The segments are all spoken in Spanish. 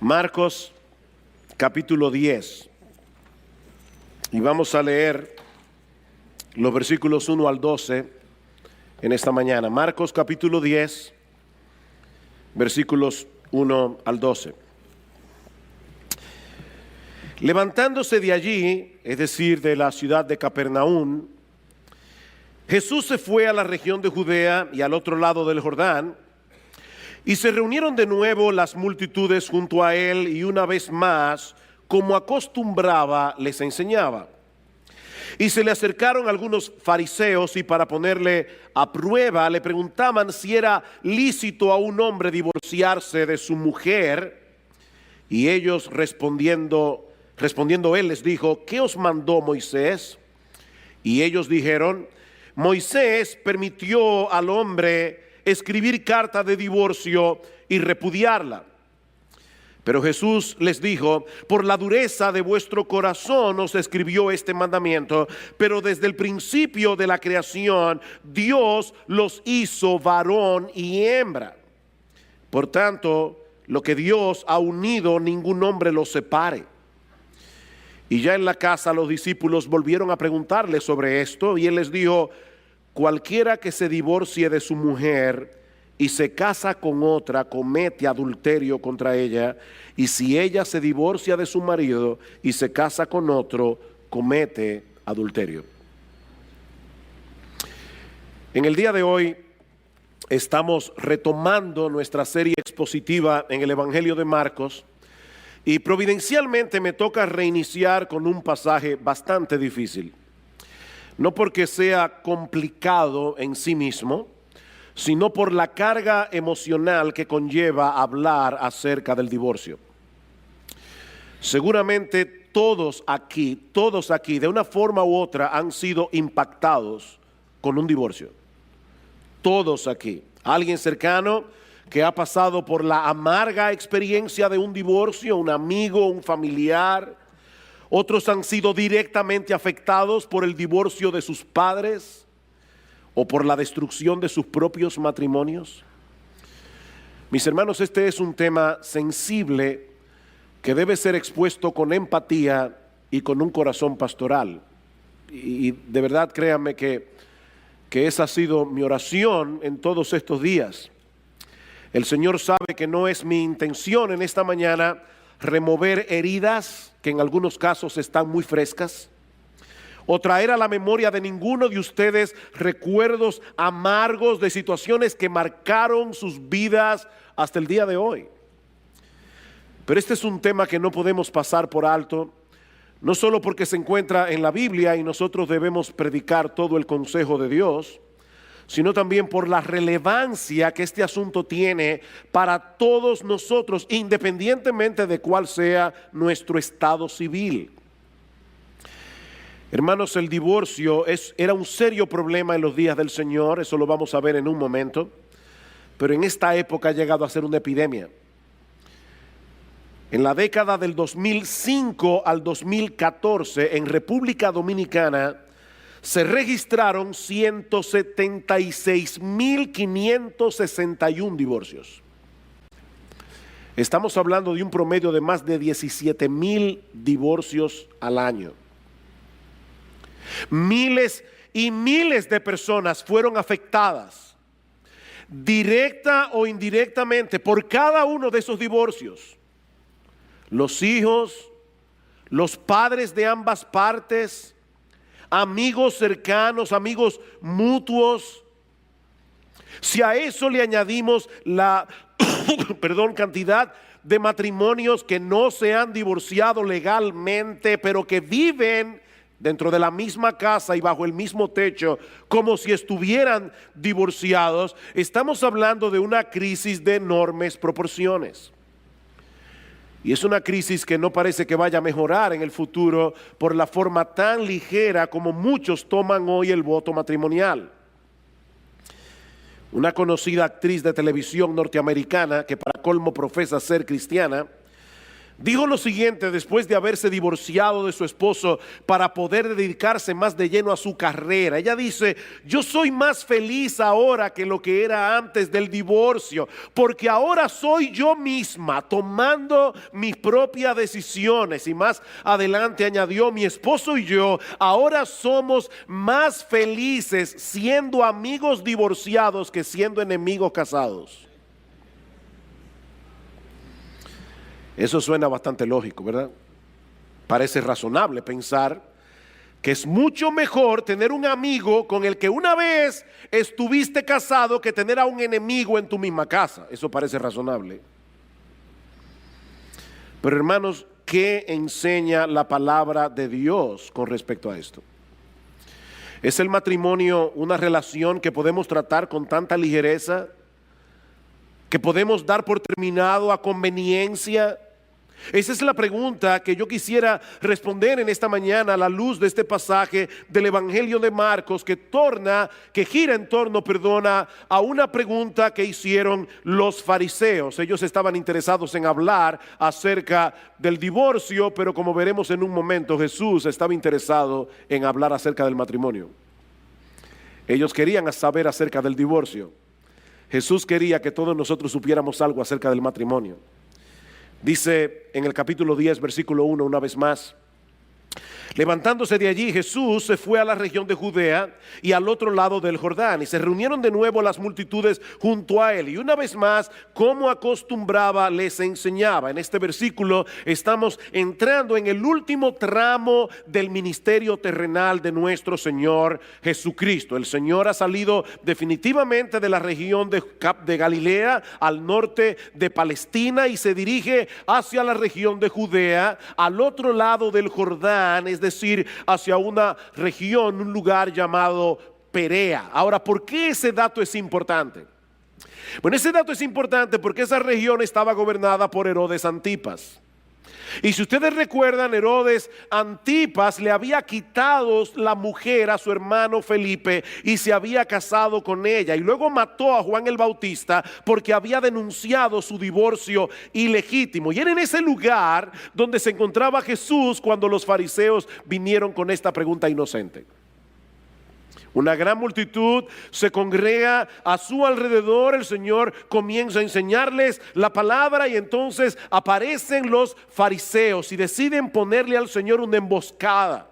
Marcos capítulo 10, y vamos a leer los versículos 1 al 12 en esta mañana. Marcos capítulo 10, versículos 1 al 12. Levantándose de allí, es decir, de la ciudad de Capernaum, Jesús se fue a la región de Judea y al otro lado del Jordán, y se reunieron de nuevo las multitudes junto a él, y una vez más, como acostumbraba, les enseñaba. Y se le acercaron algunos fariseos, y para ponerle a prueba, le preguntaban si era lícito a un hombre divorciarse de su mujer. Y ellos respondiendo él les dijo: ¿qué os mandó Moisés? Y ellos dijeron: Moisés permitió al hombre escribir carta de divorcio y repudiarla. Pero Jesús les dijo: por la dureza de vuestro corazón os escribió este mandamiento, pero desde el principio de la creación Dios los hizo varón y hembra. Por tanto, lo que Dios ha unido, ningún hombre lo separe. Y ya en la casa los discípulos volvieron a preguntarle sobre esto, y él les dijo: cualquiera que se divorcie de su mujer y se casa con otra, comete adulterio contra ella, y si ella se divorcia de su marido y se casa con otro, comete adulterio. En el día de hoy estamos retomando nuestra serie expositiva en el Evangelio de Marcos, y providencialmente me toca reiniciar con un pasaje bastante difícil. No porque sea complicado en sí mismo, sino por la carga emocional que conlleva hablar acerca del divorcio. Seguramente todos aquí, de una forma u otra, han sido impactados con un divorcio. Todos aquí. Alguien cercano que ha pasado por la amarga experiencia de un divorcio, un amigo, un familiar. Otros han sido directamente afectados por el divorcio de sus padres o por la destrucción de sus propios matrimonios. Mis hermanos, este es un tema sensible que debe ser expuesto con empatía y con un corazón pastoral. Y de verdad, créanme que esa ha sido mi oración en todos estos días. El Señor sabe que no es mi intención en esta mañana remover heridas que en algunos casos están muy frescas, o traer a la memoria de ninguno de ustedes recuerdos amargos de situaciones que marcaron sus vidas hasta el día de hoy. Pero este es un tema que no podemos pasar por alto, no solo porque se encuentra en la Biblia y nosotros debemos predicar todo el consejo de Dios, sino también por la relevancia que este asunto tiene para todos nosotros, independientemente de cuál sea nuestro estado civil. Hermanos, el divorcio era un serio problema en los días del Señor, eso lo vamos a ver en un momento, pero en esta época ha llegado a ser una epidemia. En la década del 2005 al 2014, en República Dominicana, se registraron 176.561 divorcios. Estamos hablando de un promedio de más de 17,000 divorcios al año. Miles y miles de personas fueron afectadas, directa o indirectamente, por cada uno de esos divorcios. Los hijos, los padres de ambas partes, amigos cercanos, amigos mutuos. Si a eso le añadimos la cantidad de matrimonios que no se han divorciado legalmente, pero que viven dentro de la misma casa y bajo el mismo techo como si estuvieran divorciados, estamos hablando de una crisis de enormes proporciones. Y es una crisis que no parece que vaya a mejorar en el futuro por la forma tan ligera como muchos toman hoy el voto matrimonial. Una conocida actriz de televisión norteamericana, que para colmo profesa ser cristiana, Dijo lo siguiente después de haberse divorciado de su esposo para poder dedicarse más de lleno a su carrera. Ella dice: yo soy más feliz ahora que lo que era antes del divorcio, porque ahora soy yo misma tomando mis propias decisiones. Y más adelante añadió: mi esposo y yo ahora somos más felices siendo amigos divorciados que siendo enemigos casados. Eso suena bastante lógico, ¿verdad? Parece razonable pensar que es mucho mejor tener un amigo con el que una vez estuviste casado que tener a un enemigo en tu misma casa. Eso parece razonable. Pero hermanos, ¿qué enseña la palabra de Dios con respecto a esto? ¿Es el matrimonio una relación que podemos tratar con tanta ligereza, que podemos dar por terminado a conveniencia? Esa es la pregunta que yo quisiera responder en esta mañana a la luz de este pasaje del Evangelio de Marcos, que gira en torno, a una pregunta que hicieron los fariseos. Ellos estaban interesados en hablar acerca del divorcio, pero como veremos en un momento, Jesús estaba interesado en hablar acerca del matrimonio. Ellos querían saber acerca del divorcio. Jesús quería que todos nosotros supiéramos algo acerca del matrimonio. Dice en el capítulo 10, versículo 1, una vez más: levantándose de allí, Jesús se fue a la región de Judea y al otro lado del Jordán, y se reunieron de nuevo las multitudes junto a él, y una vez más, como acostumbraba, les enseñaba. En este versículo estamos entrando en el último tramo del ministerio terrenal de nuestro Señor Jesucristo. El Señor ha salido definitivamente de la región de Galilea, al norte de Palestina, y se dirige hacia la región de Judea, al otro lado del Jordán, es decir, hacia una región, un lugar llamado Perea. Ahora, ¿por qué ese dato es importante? Bueno, ese dato es importante porque esa región estaba gobernada por Herodes Antipas. Y si ustedes recuerdan, Herodes Antipas le había quitado la mujer a su hermano Felipe y se había casado con ella, y luego mató a Juan el Bautista porque había denunciado su divorcio ilegítimo. Y era en ese lugar donde se encontraba Jesús cuando los fariseos vinieron con esta pregunta inocente. Una gran multitud se congrega a su alrededor. El Señor comienza a enseñarles la palabra, y entonces aparecen los fariseos y deciden ponerle al Señor una emboscada,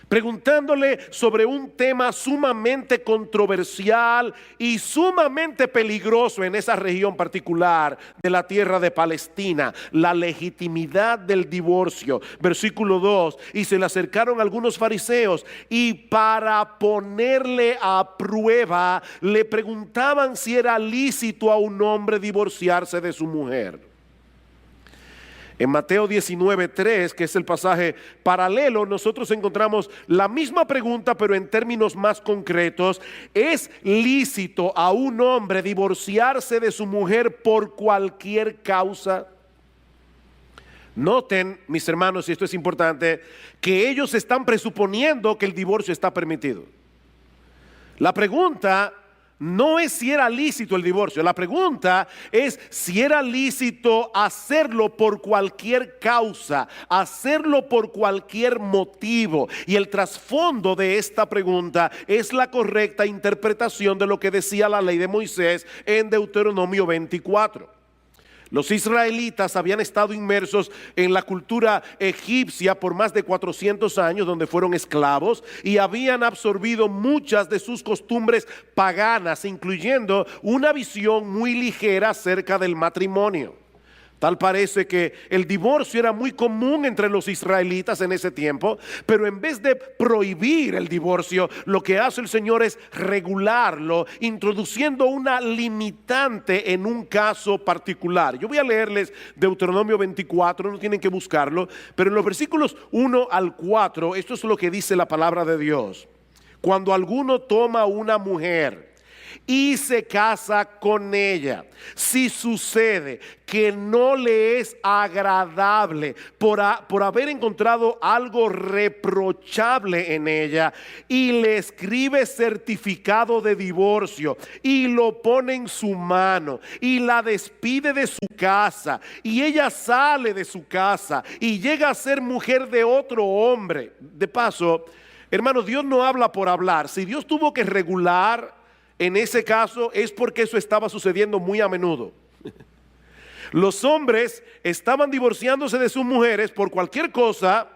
preguntándole sobre un tema sumamente controversial y sumamente peligroso en esa región particular de la tierra de Palestina: la legitimidad del divorcio. Versículo 2: y se le acercaron algunos fariseos, y para ponerle a prueba le preguntaban si era lícito a un hombre divorciarse de su mujer. En Mateo 19:3, que es el pasaje paralelo, nosotros encontramos la misma pregunta, pero en términos más concretos: ¿es lícito a un hombre divorciarse de su mujer por cualquier causa? Noten, mis hermanos, y esto es importante, que ellos están presuponiendo que el divorcio está permitido. La pregunta no es si era lícito el divorcio, la pregunta es si era lícito hacerlo por cualquier causa, hacerlo por cualquier motivo. Y el trasfondo de esta pregunta es la correcta interpretación de lo que decía la ley de Moisés en Deuteronomio 24. Los israelitas habían estado inmersos en la cultura egipcia por más de 400 años, donde fueron esclavos, y habían absorbido muchas de sus costumbres paganas, incluyendo una visión muy ligera acerca del matrimonio. Tal parece que el divorcio era muy común entre los israelitas en ese tiempo, pero en vez de prohibir el divorcio, lo que hace el Señor es regularlo, introduciendo una limitante en un caso particular. Yo voy a leerles Deuteronomio 24, no tienen que buscarlo, pero en los versículos 1 al 4, esto es lo que dice la palabra de Dios. Cuando alguno toma una mujer y se casa con ella, si sucede que no le es agradable por haber encontrado algo reprochable en ella, y le escribe certificado de divorcio y lo pone en su mano y la despide de su casa, y ella sale de su casa y llega a ser mujer de otro hombre. De paso, hermanos, Dios no habla por hablar. Si Dios tuvo que regular en ese caso, es porque eso estaba sucediendo muy a menudo. Los hombres estaban divorciándose de sus mujeres por cualquier cosa.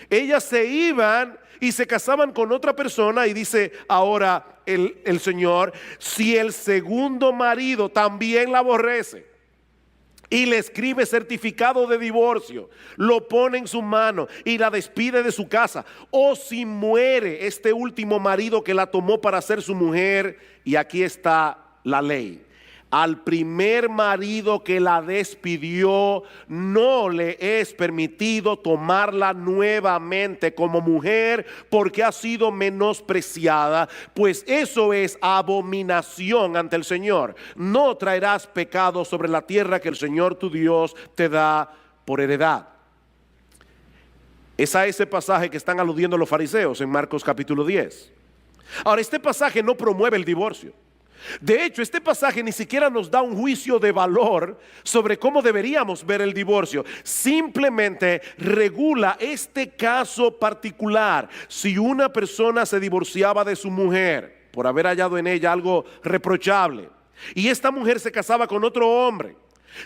Ellas se iban y se casaban con otra persona, y dice ahora el Señor: si el segundo marido también la aborrece y le escribe certificado de divorcio, lo pone en su mano y la despide de su casa, o si muere este último marido que la tomó para ser su mujer, y aquí está la ley: al primer marido que la despidió no le es permitido tomarla nuevamente como mujer, porque ha sido menospreciada, pues eso es abominación ante el Señor. No traerás pecado sobre la tierra que el Señor tu Dios te da por heredad. Es a ese pasaje que están aludiendo los fariseos en Marcos capítulo 10. Ahora, este pasaje no promueve el divorcio. De hecho, este pasaje ni siquiera nos da un juicio de valor sobre cómo deberíamos ver el divorcio. Simplemente regula este caso particular. Si una persona se divorciaba de su mujer por haber hallado en ella algo reprochable, y esta mujer se casaba con otro hombre,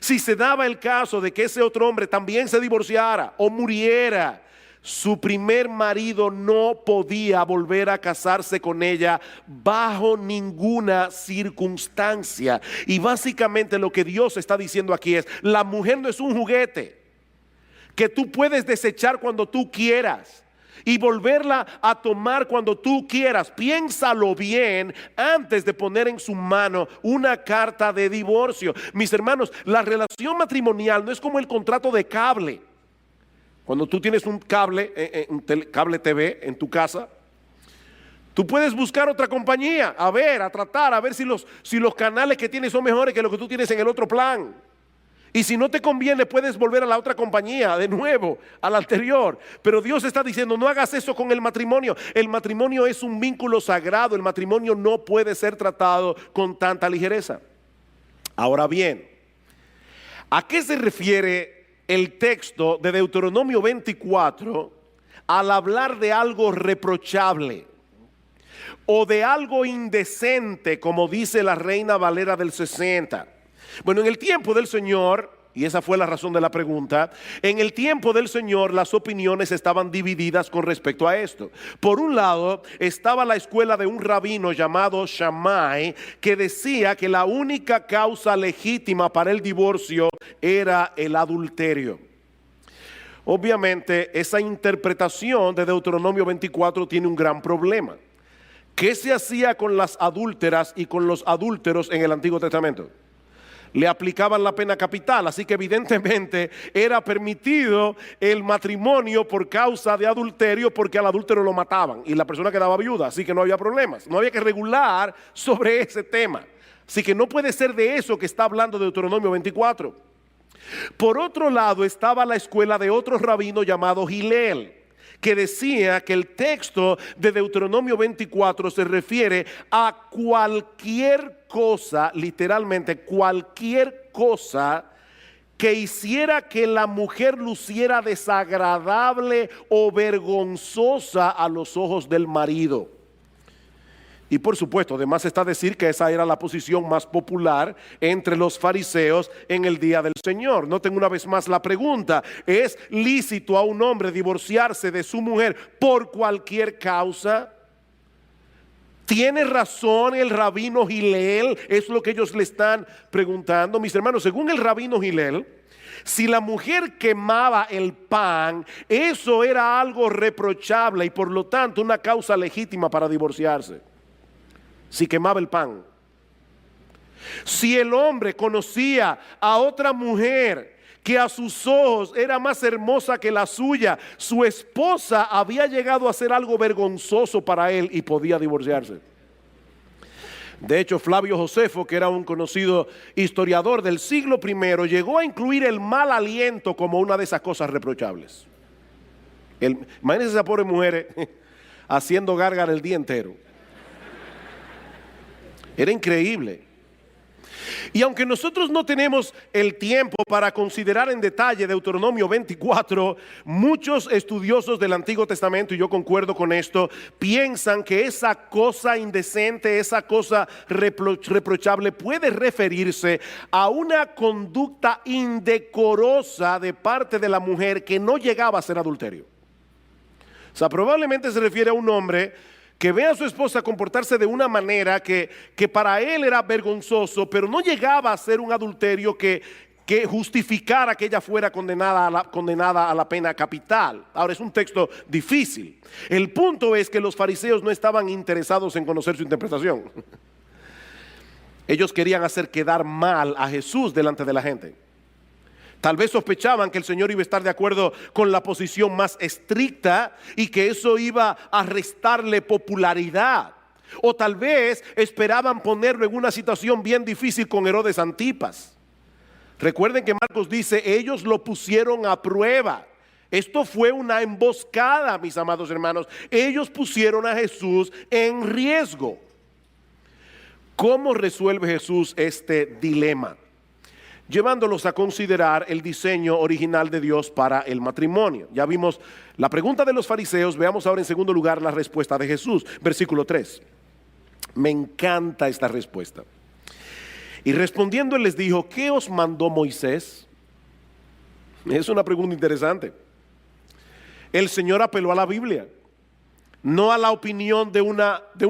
si se daba el caso de que ese otro hombre también se divorciara o muriera, su primer marido no podía volver a casarse con ella bajo ninguna circunstancia. Y básicamente lo que Dios está diciendo aquí es: la mujer no es un juguete que tú puedes desechar cuando tú quieras y volverla a tomar cuando tú quieras. Piénsalo bien antes de poner en su mano una carta de divorcio. Mis hermanos, la relación matrimonial no es como el contrato de cable. Cuando tú tienes un cable, cable TV en tu casa, tú puedes buscar otra compañía, a tratar, a ver si los canales que tienes son mejores que los que tú tienes en el otro plan. Y si no te conviene, puedes volver a la otra compañía, de nuevo, a la anterior. Pero Dios está diciendo: no hagas eso con el matrimonio. El matrimonio es un vínculo sagrado. El matrimonio no puede ser tratado con tanta ligereza. Ahora bien, ¿a qué se refiere el texto de Deuteronomio 24 al hablar de algo reprochable o de algo indecente, como dice la Reina Valera del 60? Bueno, en el tiempo del Señor, y esa fue la razón de la pregunta, en el tiempo del Señor las opiniones estaban divididas con respecto a esto. Por un lado estaba la escuela de un rabino llamado Shammai, que decía que la única causa legítima para el divorcio era el adulterio. Obviamente esa interpretación de Deuteronomio 24 tiene un gran problema. ¿Qué se hacía con las adúlteras y con los adúlteros en el Antiguo Testamento? Le aplicaban la pena capital, así que evidentemente era permitido el matrimonio por causa de adulterio, porque al adúltero lo mataban y la persona quedaba viuda, así que no había problemas, no había que regular sobre ese tema. Así que no puede ser de eso que está hablando Deuteronomio 24. Por otro lado estaba la escuela de otro rabino llamado Hillel, que decía que el texto de Deuteronomio 24 se refiere a cualquier cosa, literalmente cualquier cosa que hiciera que la mujer luciera desagradable o vergonzosa a los ojos del marido. Y por supuesto, además está decir que esa era la posición más popular entre los fariseos en el día del Señor. Noten una vez más la pregunta: ¿es lícito a un hombre divorciarse de su mujer por cualquier causa? ¿Tiene razón el rabino Hillel? Es lo que ellos le están preguntando. Mis hermanos, según el rabino Hillel, si la mujer quemaba el pan, eso era algo reprochable y por lo tanto una causa legítima para divorciarse. Si quemaba el pan. Si el hombre conocía a otra mujer que a sus ojos era más hermosa que la suya, su esposa había llegado a ser algo vergonzoso para él y podía divorciarse. De hecho, Flavio Josefo, que era un conocido historiador del siglo I, llegó a incluir el mal aliento como una de esas cosas reprochables. Imagínense esa pobre mujer haciendo gárgara el día entero. Era increíble. Y aunque nosotros no tenemos el tiempo para considerar en detalle Deuteronomio 24, muchos estudiosos del Antiguo Testamento, y yo concuerdo con esto, piensan que esa cosa indecente, esa cosa reprochable puede referirse a una conducta indecorosa de parte de la mujer que no llegaba a ser adulterio. O sea, probablemente se refiere a un hombre que ve a su esposa comportarse de una manera que para él era vergonzoso, pero no llegaba a ser un adulterio que justificara que ella fuera condenada a la pena capital. Ahora, es un texto difícil. El punto es que los fariseos no estaban interesados en conocer su interpretación. Ellos querían hacer quedar mal a Jesús delante de la gente. Tal vez sospechaban que el Señor iba a estar de acuerdo con la posición más estricta y que eso iba a restarle popularidad. O tal vez esperaban ponerlo en una situación bien difícil con Herodes Antipas. Recuerden que Marcos dice, ellos lo pusieron a prueba. Esto fue una emboscada, mis amados hermanos. Ellos pusieron a Jesús en riesgo. ¿Cómo resuelve Jesús este dilema? Llevándolos a considerar el diseño original de Dios para el matrimonio. Ya vimos la pregunta de los fariseos, veamos ahora en segundo lugar la respuesta de Jesús. Versículo 3. Me encanta esta respuesta. Y respondiendo él les dijo, ¿qué os mandó Moisés? Es una pregunta interesante. El Señor apeló a la Biblia, no a la opinión de un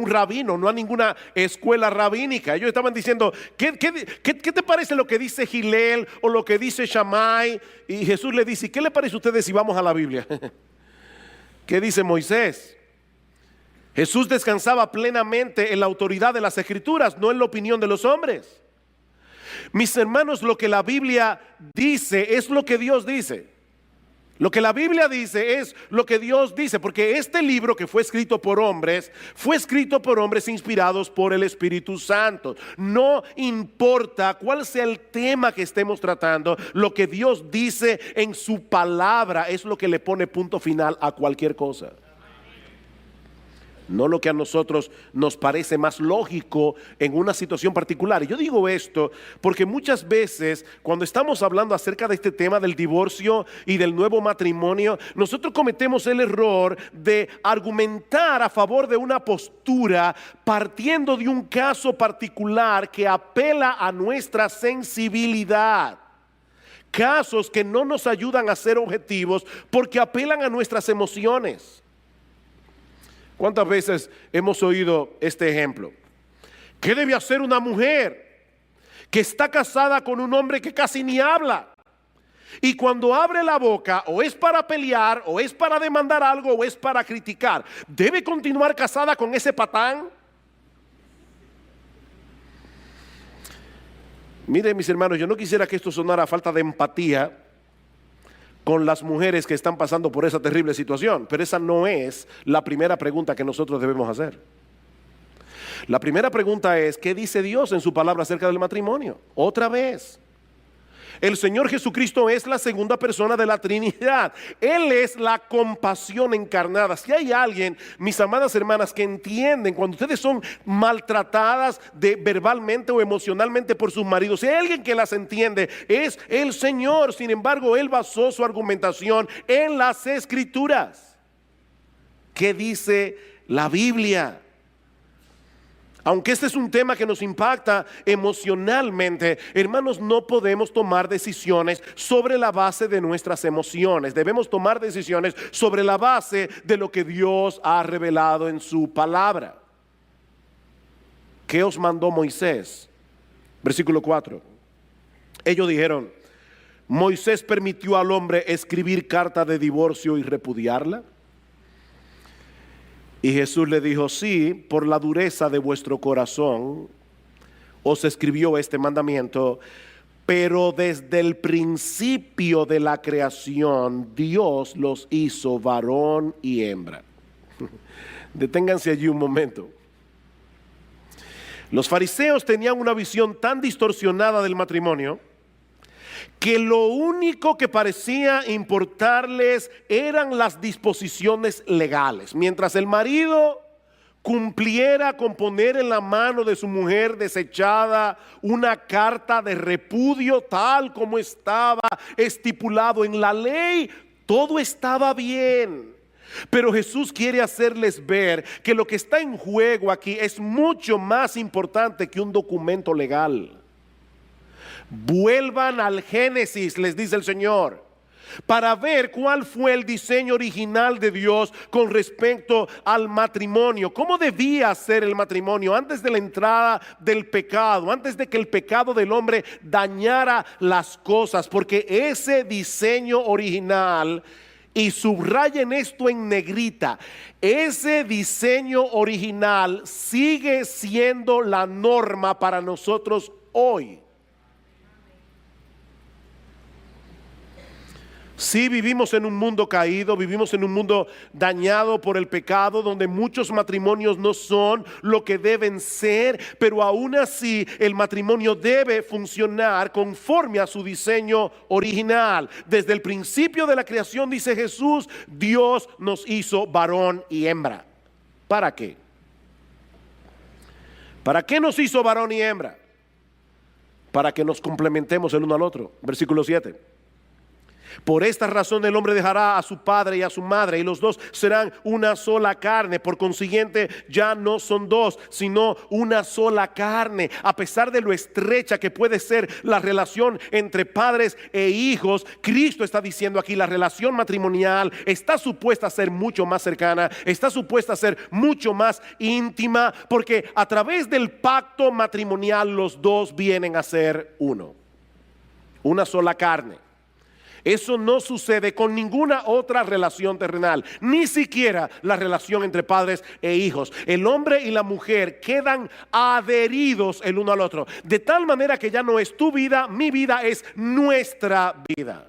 rabino, no a ninguna escuela rabínica. Ellos estaban diciendo, ¿qué te parece lo que dice Gilel o lo que dice Shammai? Y Jesús le dice, ¿qué le parece a ustedes si vamos a la Biblia? ¿Qué dice Moisés? Jesús descansaba plenamente en la autoridad de las Escrituras, no en la opinión de los hombres. Mis hermanos, lo que la Biblia dice es lo que Dios dice. Lo que la Biblia dice es lo que Dios dice, porque este libro que fue escrito por hombres inspirados por el Espíritu Santo. No importa cuál sea el tema que estemos tratando, lo que Dios dice en su palabra es lo que le pone punto final a cualquier cosa. No lo que a nosotros nos parece más lógico en una situación particular. Y yo digo esto porque muchas veces cuando estamos hablando acerca de este tema del divorcio y del nuevo matrimonio, nosotros cometemos el error de argumentar a favor de una postura partiendo de un caso particular que apela a nuestra sensibilidad. Casos que no nos ayudan a ser objetivos porque apelan a nuestras emociones. ¿Cuántas veces hemos oído este ejemplo? ¿Qué debe hacer una mujer que está casada con un hombre que casi ni habla? Y cuando abre la boca, o es para pelear, o es para demandar algo, o es para criticar. ¿Debe continuar casada con ese patán? Miren, mis hermanos, yo no quisiera que esto sonara a falta de empatía con las mujeres que están pasando por esa terrible situación, pero esa no es la primera pregunta que nosotros debemos hacer. La primera pregunta es, ¿qué dice Dios en su palabra acerca del matrimonio? Otra vez, el Señor Jesucristo es la segunda persona de la Trinidad. Él es la compasión encarnada. Si hay alguien, mis amadas hermanas, que entienden cuando ustedes son maltratadas verbalmente o emocionalmente por sus maridos, si hay alguien que las entiende, es el Señor. Sin embargo, Él basó su argumentación en las Escrituras. ¿Qué dice la Biblia? Aunque este es un tema que nos impacta emocionalmente, hermanos, no podemos tomar decisiones sobre la base de nuestras emociones. Debemos tomar decisiones sobre la base de lo que Dios ha revelado en su palabra. ¿Qué os mandó Moisés? Versículo 4. Ellos dijeron, ¿Moisés permitió al hombre escribir carta de divorcio y repudiarla? Y Jesús le dijo, sí, por la dureza de vuestro corazón os escribió este mandamiento, pero desde el principio de la creación Dios los hizo varón y hembra. Deténganse allí un momento. Los fariseos tenían una visión tan distorsionada del matrimonio que lo único que parecía importarles eran las disposiciones legales. Mientras el marido cumpliera con poner en la mano de su mujer desechada una carta de repudio tal como estaba estipulado en la ley, todo estaba bien. Pero Jesús quiere hacerles ver que lo que está en juego aquí es mucho más importante que un documento legal. Vuelvan al Génesis, les dice el Señor, para ver cuál fue el diseño original de Dios con respecto al matrimonio. ¿Cómo debía ser el matrimonio antes de la entrada del pecado, antes de que el pecado del hombre dañara las cosas? Porque ese diseño original, y subrayen esto en negrita, ese diseño original sigue siendo la norma para nosotros hoy. Sí, vivimos en un mundo caído, vivimos en un mundo dañado por el pecado, donde muchos matrimonios no son lo que deben ser, pero aún así el matrimonio debe funcionar conforme a su diseño original. Desde el principio de la creación, dice Jesús, Dios nos hizo varón y hembra. ¿Para qué? ¿Para qué nos hizo varón y hembra? Para que nos complementemos el uno al otro. Versículo 7. Por esta razón el hombre dejará a su padre y a su madre, y los dos serán una sola carne. Por consiguiente, ya no son dos, sino una sola carne. A pesar de lo estrecha que puede ser la relación entre padres e hijos, Cristo está diciendo aquí, la relación matrimonial está supuesta a ser mucho más cercana, está supuesta a ser mucho más íntima, porque a través del pacto matrimonial los dos vienen a ser uno, una sola carne. Eso no sucede con ninguna otra relación terrenal, ni siquiera la relación entre padres e hijos. El hombre y la mujer quedan adheridos el uno al otro, de tal manera que ya no es tu vida, mi vida, es nuestra vida.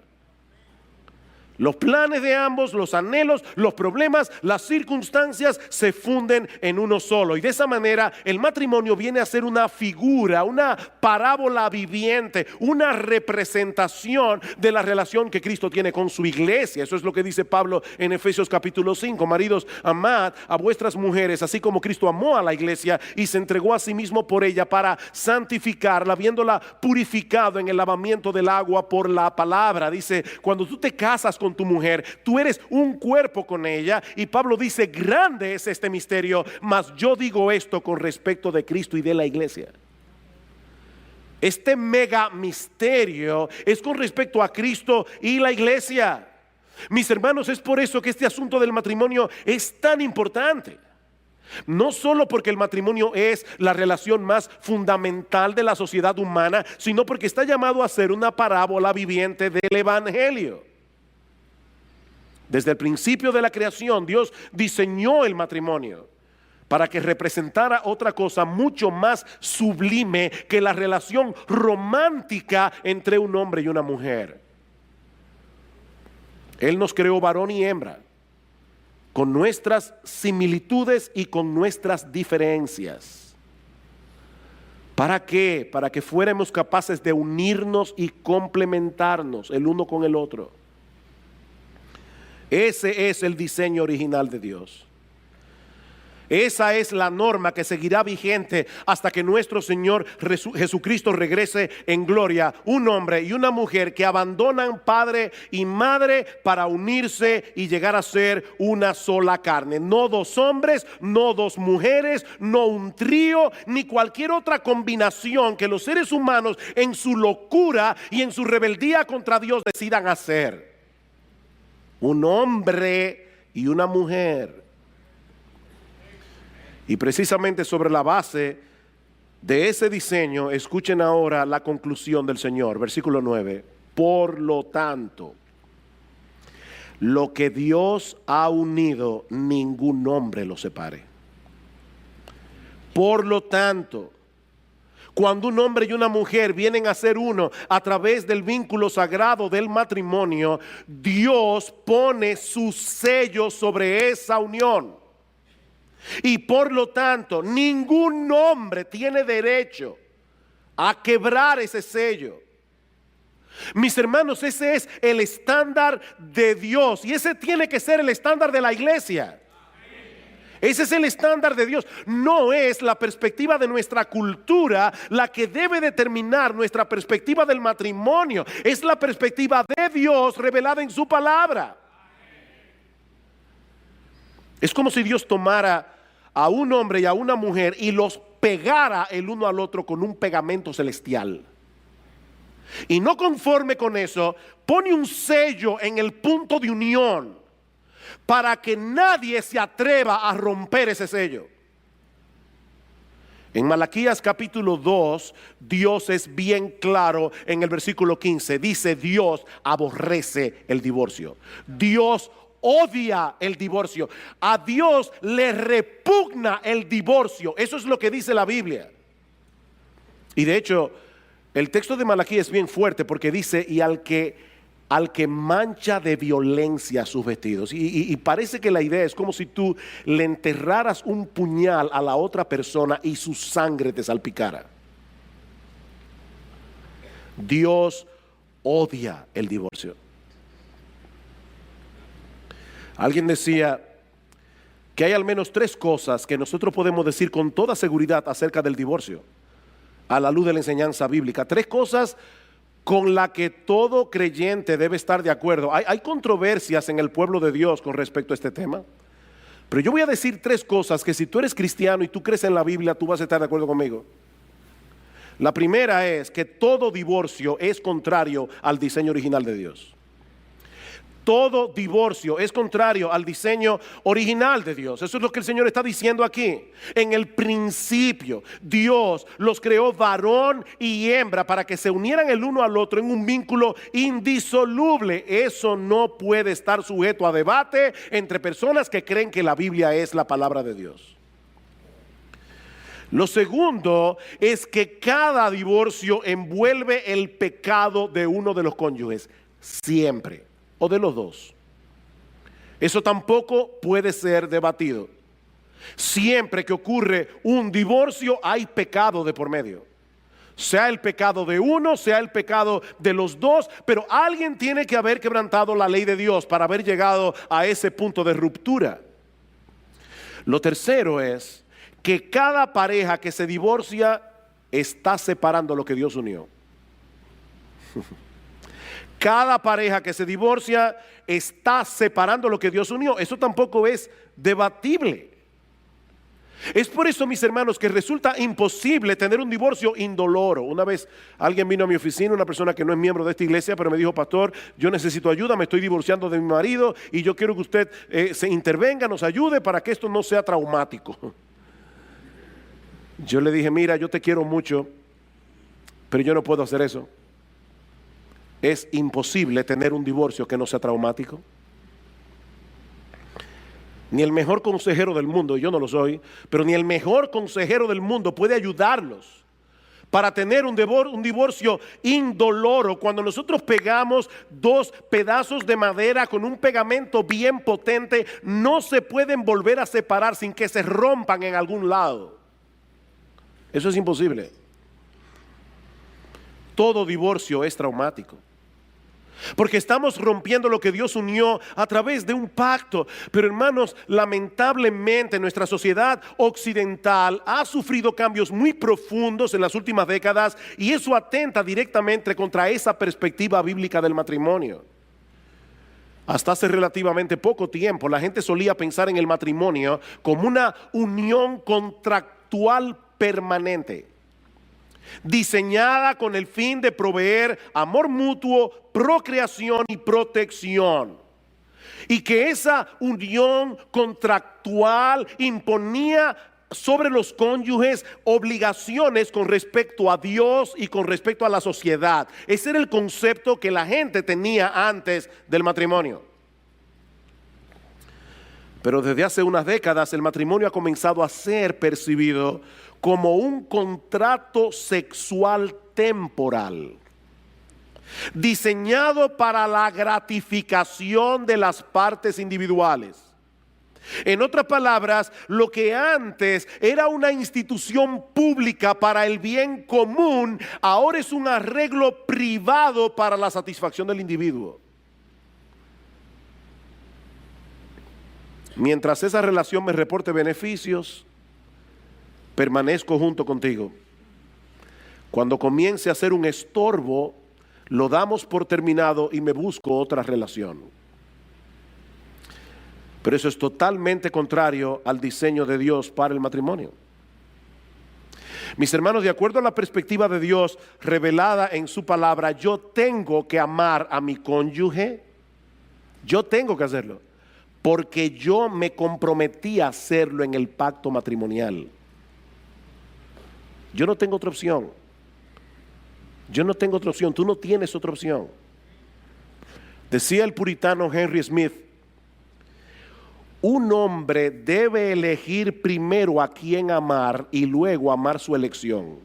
Los planes de ambos, los anhelos, los problemas, las circunstancias se funden en uno solo. Y de esa manera el matrimonio viene a ser una figura, una parábola viviente, una representación de la relación que Cristo tiene con su iglesia. Eso es lo que dice Pablo en Efesios capítulo 5. Maridos, amad a vuestras mujeres, así como Cristo amó a la iglesia y se entregó a sí mismo por ella para santificarla, habiéndola purificado en el lavamiento del agua por la palabra. Dice, cuando tú te casas con tu mujer, tú eres un cuerpo con ella, y Pablo dice, grande es este misterio, mas yo digo esto con respecto de Cristo y de la iglesia. Este mega misterio es con respecto a Cristo y la iglesia. Mis hermanos, es por eso que este asunto del matrimonio es tan importante. No solo porque el matrimonio es la relación más fundamental de la sociedad humana, sino porque está llamado a ser una parábola viviente del evangelio. Desde el principio de la creación, Dios diseñó el matrimonio para que representara otra cosa mucho más sublime que la relación romántica entre un hombre y una mujer. Él nos creó varón y hembra, con nuestras similitudes y con nuestras diferencias. ¿Para qué? Para que fuéramos capaces de unirnos y complementarnos el uno con el otro. Ese es el diseño original de Dios. Esa es la norma que seguirá vigente hasta que nuestro Señor Jesucristo regrese en gloria. Un hombre y una mujer que abandonan padre y madre para unirse y llegar a ser una sola carne. No dos hombres, no dos mujeres, no un trío, ni cualquier otra combinación que los seres humanos en su locura y en su rebeldía contra Dios decidan hacer. Un hombre y una mujer. Y precisamente sobre la base de ese diseño, escuchen ahora la conclusión del Señor, versículo 9. Por lo tanto, lo que Dios ha unido, ningún hombre lo separe. Por lo tanto, cuando un hombre y una mujer vienen a ser uno a través del vínculo sagrado del matrimonio, Dios pone su sello sobre esa unión. Y por lo tanto, ningún hombre tiene derecho a quebrar ese sello. Mis hermanos, ese es el estándar de Dios y ese tiene que ser el estándar de la iglesia. Ese es el estándar de Dios. No es la perspectiva de nuestra cultura la que debe determinar nuestra perspectiva del matrimonio. Es la perspectiva de Dios revelada en su palabra. Es como si Dios tomara a un hombre y a una mujer y los pegara el uno al otro con un pegamento celestial. Y no conforme con eso, pone un sello en el punto de unión para que nadie se atreva a romper ese sello. En Malaquías capítulo 2, Dios es bien claro en el versículo 15. Dice: Dios aborrece el divorcio. Dios odia el divorcio. A Dios le repugna el divorcio. Eso es lo que dice la Biblia. Y de hecho, el texto de Malaquías es bien fuerte porque dice: y al que mancha de violencia sus vestidos. Y parece que la idea es como si tú le enterraras un puñal a la otra persona y su sangre te salpicara. Dios odia el divorcio. Alguien decía que hay al menos 3 cosas que nosotros podemos decir con toda seguridad acerca del divorcio, a la luz de la enseñanza bíblica. 3 cosas con las que todo creyente debe estar de acuerdo. Hay controversias en el pueblo de Dios con respecto a este tema, pero yo voy a decir 3 cosas que si tú eres cristiano y tú crees en la Biblia, tú vas a estar de acuerdo conmigo. La primera es que todo divorcio es contrario al diseño original de Dios. Todo divorcio es contrario al diseño original de Dios. Eso es lo que el Señor está diciendo aquí. En el principio, Dios los creó varón y hembra para que se unieran el uno al otro en un vínculo indisoluble. Eso no puede estar sujeto a debate entre personas que creen que la Biblia es la palabra de Dios. Lo segundo es que cada divorcio envuelve el pecado de uno de los cónyuges, siempre. O de los dos. Eso tampoco puede ser debatido. Siempre que ocurre un divorcio hay pecado de por medio. Sea el pecado de uno, sea el pecado de los dos, pero alguien tiene que haber quebrantado la ley de Dios para haber llegado a ese punto de ruptura. Lo tercero es que cada pareja que se divorcia está separando lo que Dios unió. Cada pareja que se divorcia está separando lo que Dios unió. Eso tampoco es debatible. Es por eso, mis hermanos, que resulta imposible tener un divorcio indoloro. Una vez alguien vino a mi oficina, una persona que no es miembro de esta iglesia, pero me dijo: pastor, yo necesito ayuda, me estoy divorciando de mi marido y yo quiero que usted se intervenga, nos ayude para que esto no sea traumático. Yo le dije: mira, yo te quiero mucho, pero yo no puedo hacer eso. Es imposible tener un divorcio que no sea traumático. Ni el mejor consejero del mundo, yo no lo soy, pero ni el mejor consejero del mundo puede ayudarlos para tener un divorcio indoloro. Cuando nosotros pegamos 2 pedazos de madera con un pegamento bien potente, no se pueden volver a separar sin que se rompan en algún lado. Eso es imposible. Todo divorcio es traumático, porque estamos rompiendo lo que Dios unió a través de un pacto. Pero hermanos, lamentablemente nuestra sociedad occidental ha sufrido cambios muy profundos en las últimas décadas y eso atenta directamente contra esa perspectiva bíblica del matrimonio. Hasta hace relativamente poco tiempo la gente solía pensar en el matrimonio como una unión contractual permanente, diseñada con el fin de proveer amor mutuo, procreación y protección. Y que esa unión contractual imponía sobre los cónyuges obligaciones con respecto a Dios y con respecto a la sociedad. Ese era el concepto que la gente tenía antes del matrimonio. Pero desde hace unas décadas el matrimonio ha comenzado a ser percibido como un contrato sexual temporal, diseñado para la gratificación de las partes individuales. En otras palabras, lo que antes era una institución pública para el bien común, ahora es un arreglo privado para la satisfacción del individuo. Mientras esa relación me reporte beneficios, permanezco junto contigo. Cuando comience a ser un estorbo, lo damos por terminado y me busco otra relación. Pero eso es totalmente contrario al diseño de Dios para el matrimonio. Mis hermanos, de acuerdo a la perspectiva de Dios revelada en su palabra, yo tengo que amar a mi cónyuge. Yo tengo que hacerlo, porque yo me comprometí a hacerlo en el pacto matrimonial. Yo no tengo otra opción. Yo no tengo otra opción. Tú no tienes otra opción. Decía el puritano Henry Smith: un hombre debe elegir primero a quién amar y luego amar su elección.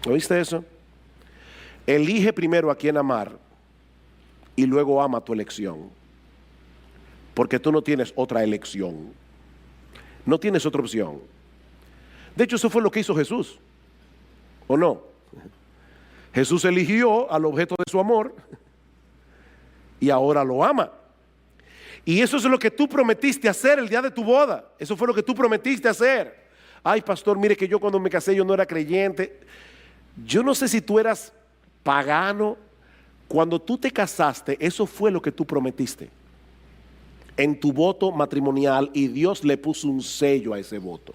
¿Oíste eso? Elige primero a quién amar y luego ama tu elección. Porque tú no tienes otra elección. No tienes otra opción. De hecho, eso fue lo que hizo Jesús. ¿O no? Jesús eligió al objeto de su amor y ahora lo ama. Y eso es lo que tú prometiste hacer el día de tu boda. Eso fue lo que tú prometiste hacer. Ay, pastor, mire que yo cuando me casé yo no era creyente. Yo no sé si tú eras pagano. Cuando tú te casaste, eso fue lo que tú prometiste en tu voto matrimonial, y Dios le puso un sello a ese voto.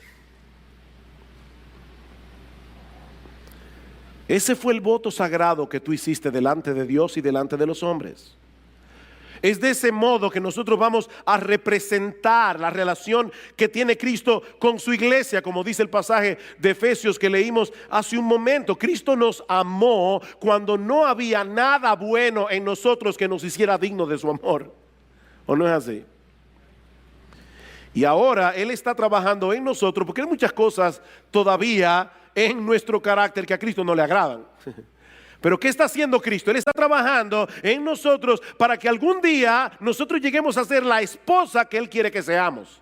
Ese fue el voto sagrado que tú hiciste delante de Dios y delante de los hombres. Es de ese modo que nosotros vamos a representar la relación que tiene Cristo con su iglesia, como dice el pasaje de Efesios que leímos hace un momento. Cristo nos amó cuando no había nada bueno en nosotros que nos hiciera dignos de su amor. ¿O no es así? Y ahora Él está trabajando en nosotros, porque hay muchas cosas todavía en nuestro carácter que a Cristo no le agradan. Pero ¿qué está haciendo Cristo? Él está trabajando en nosotros para que algún día nosotros lleguemos a ser la esposa que Él quiere que seamos.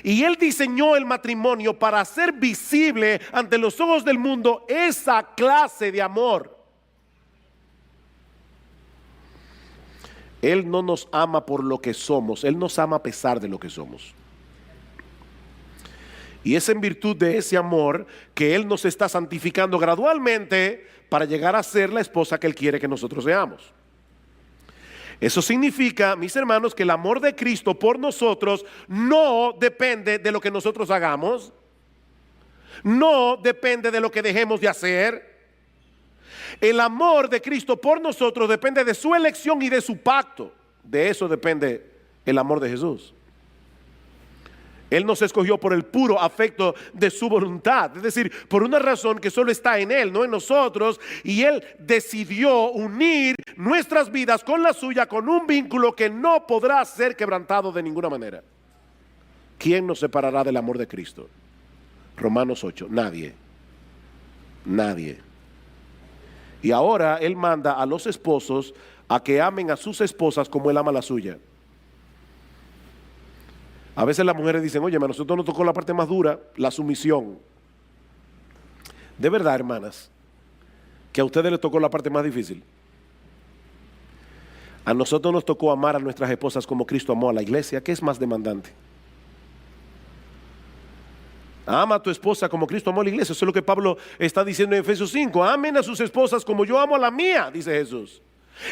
Y Él diseñó el matrimonio para hacer visible ante los ojos del mundo esa clase de amor. Él no nos ama por lo que somos, Él nos ama a pesar de lo que somos. Y es en virtud de ese amor que Él nos está santificando gradualmente para llegar a ser la esposa que Él quiere que nosotros seamos. Eso significa, mis hermanos, que el amor de Cristo por nosotros no depende de lo que nosotros hagamos, no depende de lo que dejemos de hacer. El amor de Cristo por nosotros depende de su elección y de su pacto. De eso depende el amor de Jesús. Él nos escogió por el puro afecto de su voluntad, es decir, por una razón que solo está en Él, no en nosotros, y Él decidió unir nuestras vidas con la suya, con un vínculo que no podrá ser quebrantado de ninguna manera. ¿Quién nos separará del amor de Cristo? Romanos 8, nadie, nadie. Y ahora Él manda a los esposos a que amen a sus esposas como Él ama a la suya. A veces las mujeres dicen: oye, a nosotros nos tocó la parte más dura, la sumisión. De verdad, hermanas, que a ustedes les tocó la parte más difícil. A nosotros nos tocó amar a nuestras esposas como Cristo amó a la iglesia. ¿Qué es más demandante? Ama a tu esposa como Cristo amó a la iglesia. Eso es lo que Pablo está diciendo en Efesios 5. Amen a sus esposas como yo amo a la mía, dice Jesús.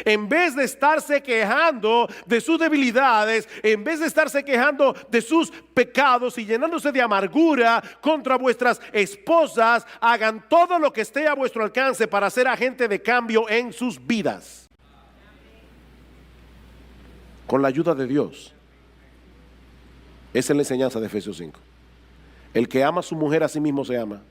En vez de estarse quejando de sus debilidades, en vez de estarse quejando de sus pecados y llenándose de amargura contra vuestras esposas, hagan todo lo que esté a vuestro alcance para ser agente de cambio en sus vidas. Con la ayuda de Dios. Esa es la enseñanza de Efesios 5. El que ama a su mujer a sí mismo se ama.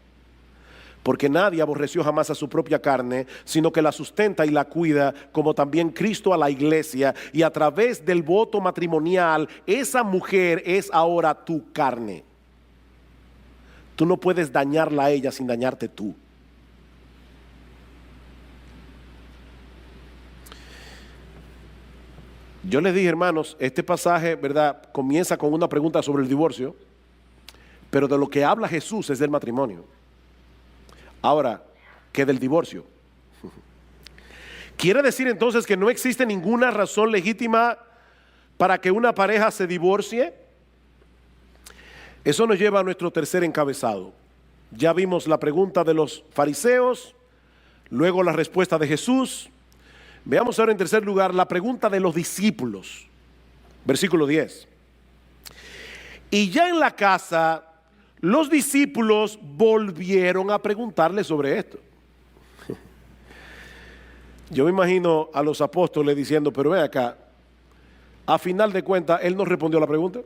Porque nadie aborreció jamás a su propia carne, sino que la sustenta y la cuida, como también Cristo a la iglesia. Y a través del voto matrimonial, esa mujer es ahora tu carne. Tú no puedes dañarla a ella sin dañarte tú. Yo les dije, hermanos, este pasaje, ¿verdad?, comienza con una pregunta sobre el divorcio, pero de lo que habla Jesús es del matrimonio. Ahora, ¿qué del divorcio? ¿Quiere decir entonces que no existe ninguna razón legítima para que una pareja se divorcie? Eso nos lleva a nuestro tercer encabezado. Ya vimos la pregunta de los fariseos, luego la respuesta de Jesús. Veamos ahora en tercer lugar la pregunta de los discípulos. Versículo 10. Y ya en la casa, los discípulos volvieron a preguntarle sobre esto. Yo me imagino a los apóstoles diciendo, pero ve acá, a final de cuentas, él no respondió a la pregunta.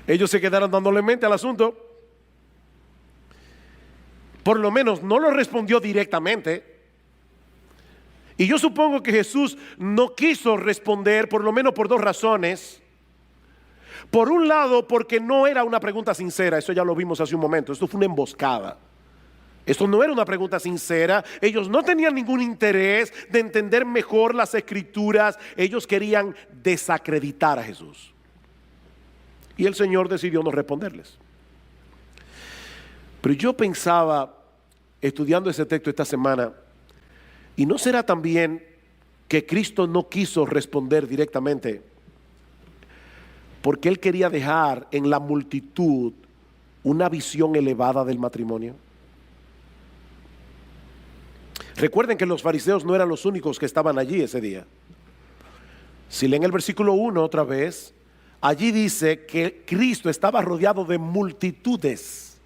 Ellos se quedaron dándole mente al asunto. Por lo menos no lo respondió directamente. Y yo supongo que Jesús no quiso responder, por lo menos por dos razones. Por un lado, porque no era una pregunta sincera, eso ya lo vimos hace un momento, esto fue una emboscada. Esto no era una pregunta sincera, ellos no tenían ningún interés de entender mejor las escrituras, ellos querían desacreditar a Jesús. Y el Señor decidió no responderles. Pero yo pensaba, estudiando ese texto esta semana, ¿y no será también que Cristo no quiso responder directamente porque Él quería dejar en la multitud una visión elevada del matrimonio? Recuerden que los fariseos no eran los únicos que estaban allí ese día. Si leen el versículo 1 otra vez, allí dice que Cristo estaba rodeado de multitudes.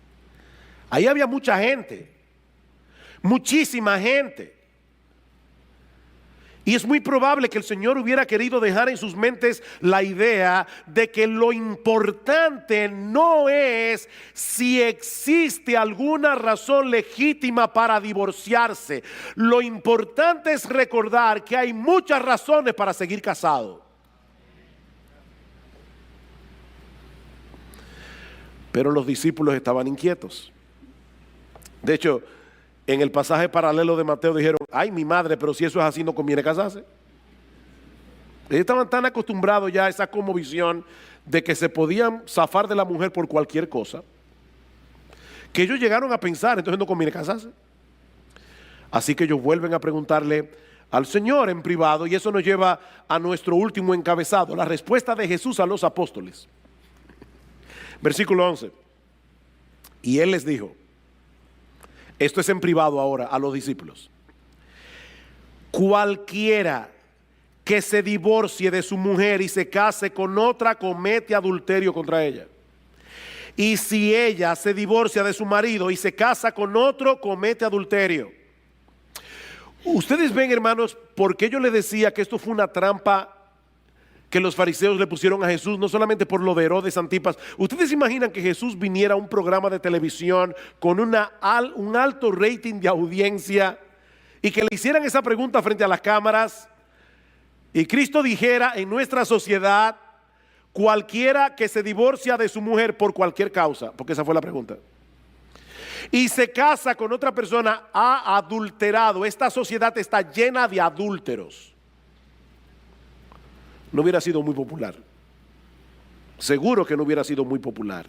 Ahí había mucha gente, muchísima gente. Y es muy probable que el Señor hubiera querido dejar en sus mentes la idea de que lo importante no es si existe alguna razón legítima para divorciarse. Lo importante es recordar que hay muchas razones para seguir casado. Pero los discípulos estaban inquietos. De hecho, en el pasaje paralelo de Mateo dijeron, ay mi madre, pero si eso es así no conviene casarse. Ellos estaban tan acostumbrados ya a esa cosmovisión de que se podían zafar de la mujer por cualquier cosa, que ellos llegaron a pensar, entonces no conviene casarse. Así que ellos vuelven a preguntarle al Señor en privado, y eso nos lleva a nuestro último encabezado, la respuesta de Jesús a los apóstoles. Versículo 11. Y Él les dijo, esto es en privado ahora a los discípulos, cualquiera que se divorcie de su mujer y se case con otra comete adulterio contra ella. Y si ella se divorcia de su marido y se casa con otro, comete adulterio. Ustedes ven, hermanos, por qué yo les decía que esto fue una trampa que los fariseos le pusieron a Jesús, no solamente por lo de Herodes Antipas. ¿Ustedes imaginan que Jesús viniera a un programa de televisión con un alto rating de audiencia y que le hicieran esa pregunta frente a las cámaras y Cristo dijera en nuestra sociedad, cualquiera que se divorcia de su mujer por cualquier causa, porque esa fue la pregunta, y se casa con otra persona, ha adulterado? Esta sociedad está llena de adúlteros. No hubiera sido muy popular. Seguro que no hubiera sido muy popular.